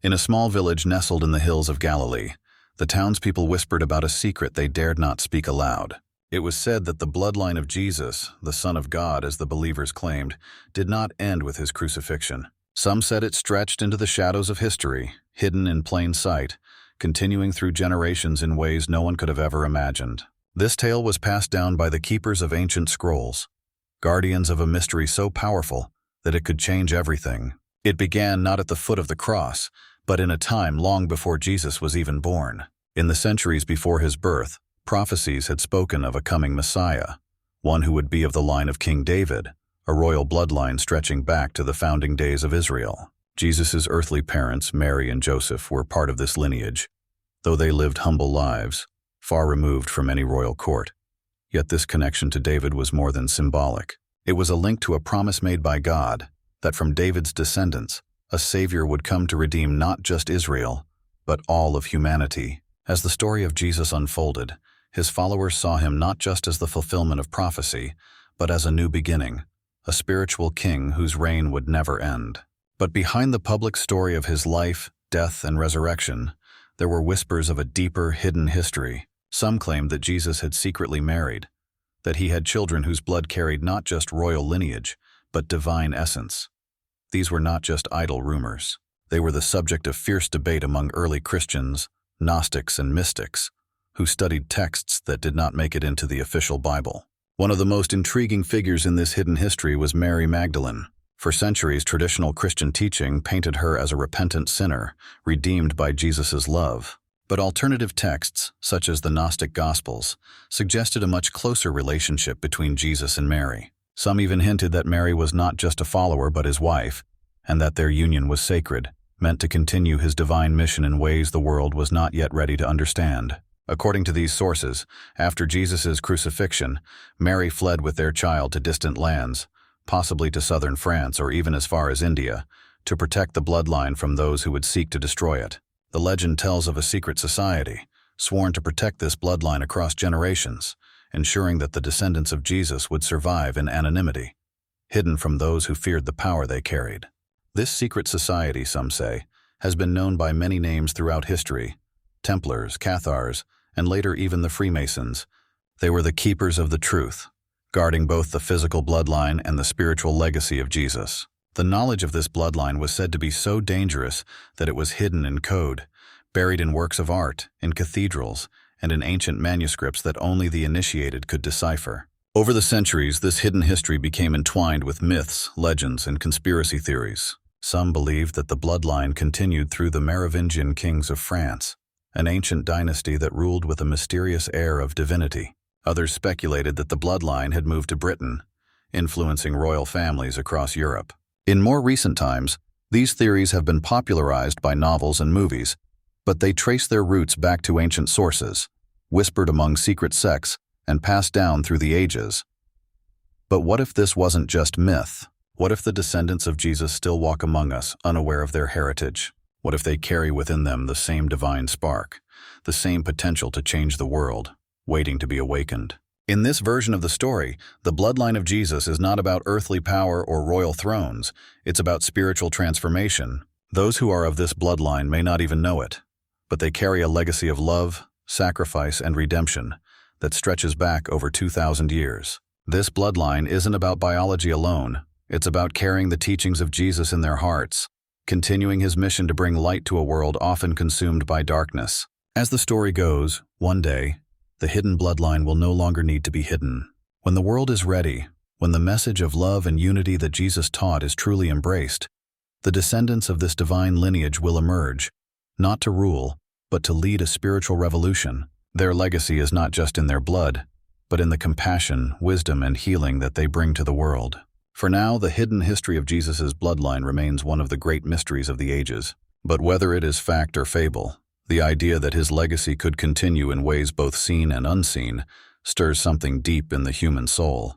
In a small village nestled in the hills of Galilee, the townspeople whispered about a secret they dared not speak aloud. It was said that the bloodline of Jesus, the Son of God as the believers claimed, did not end with his crucifixion. Some said it stretched into the shadows of history, hidden in plain sight, continuing through generations in ways no one could have ever imagined. This tale was passed down by the keepers of ancient scrolls, guardians of a mystery so powerful that it could change everything. It began not at the foot of the cross, but in a time long before Jesus was even born. In the centuries before his birth, prophecies had spoken of a coming Messiah, one who would be of the line of King David, a royal bloodline stretching back to the founding days of Israel. Jesus' earthly parents, Mary and Joseph, were part of this lineage, though they lived humble lives, far removed from any royal court. Yet this connection to David was more than symbolic. It was a link to a promise made by God, that from David's descendants, a Savior would come to redeem not just Israel, but all of humanity. As the story of Jesus unfolded, his followers saw him not just as the fulfillment of prophecy, but as a new beginning, a spiritual king whose reign would never end. But behind the public story of his life, death, and resurrection, there were whispers of a deeper, hidden history. Some claimed that Jesus had secretly married, that he had children whose blood carried not just royal lineage, but divine essence. These were not just idle rumors. They were the subject of fierce debate among early Christians, Gnostics, and mystics, who studied texts that did not make it into the official Bible. One of the most intriguing figures in this hidden history was Mary Magdalene. For centuries, traditional Christian teaching painted her as a repentant sinner, redeemed by Jesus' love. But alternative texts, such as the Gnostic Gospels, suggested a much closer relationship between Jesus and Mary. Some even hinted that Mary was not just a follower but his wife, and that their union was sacred, meant to continue his divine mission in ways the world was not yet ready to understand. According to these sources, after Jesus' crucifixion, Mary fled with their child to distant lands, possibly to southern France or even as far as India, to protect the bloodline from those who would seek to destroy it. The legend tells of a secret society, sworn to protect this bloodline across generations, ensuring that the descendants of Jesus would survive in anonymity, hidden from those who feared the power they carried. This secret society, some say, has been known by many names throughout history: Templars, Cathars, and later even the Freemasons. They were the keepers of the truth, guarding both the physical bloodline and the spiritual legacy of Jesus. The knowledge of this bloodline was said to be so dangerous that it was hidden in code, buried in works of art, in cathedrals, and in ancient manuscripts that only the initiated could decipher. Over the centuries, this hidden history became entwined with myths, legends, and conspiracy theories. Some believed that the bloodline continued through the Merovingian kings of France, an ancient dynasty that ruled with a mysterious air of divinity. Others speculated that the bloodline had moved to Britain, influencing royal families across Europe. In more recent times, these theories have been popularized by novels and movies, but they trace their roots back to ancient sources, whispered among secret sects, and passed down through the ages. But what if this wasn't just myth? What if the descendants of Jesus still walk among us, unaware of their heritage? What if they carry within them the same divine spark, the same potential to change the world, waiting to be awakened? In this version of the story, the bloodline of Jesus is not about earthly power or royal thrones. It's about spiritual transformation. Those who are of this bloodline may not even know it, but they carry a legacy of love, sacrifice, and redemption that stretches back over 2,000 years. This bloodline isn't about biology alone. It's about carrying the teachings of Jesus in their hearts, continuing his mission to bring light to a world often consumed by darkness. As the story goes, one day, the hidden bloodline will no longer need to be hidden. When the world is ready, when the message of love and unity that Jesus taught is truly embraced, the descendants of this divine lineage will emerge, not to rule, but to lead a spiritual revolution. Their legacy is not just in their blood, but in the compassion, wisdom, and healing that they bring to the world. For now, the hidden history of Jesus' bloodline remains one of the great mysteries of the ages. But whether it is fact or fable, the idea that his legacy could continue in ways both seen and unseen stirs something deep in the human soul.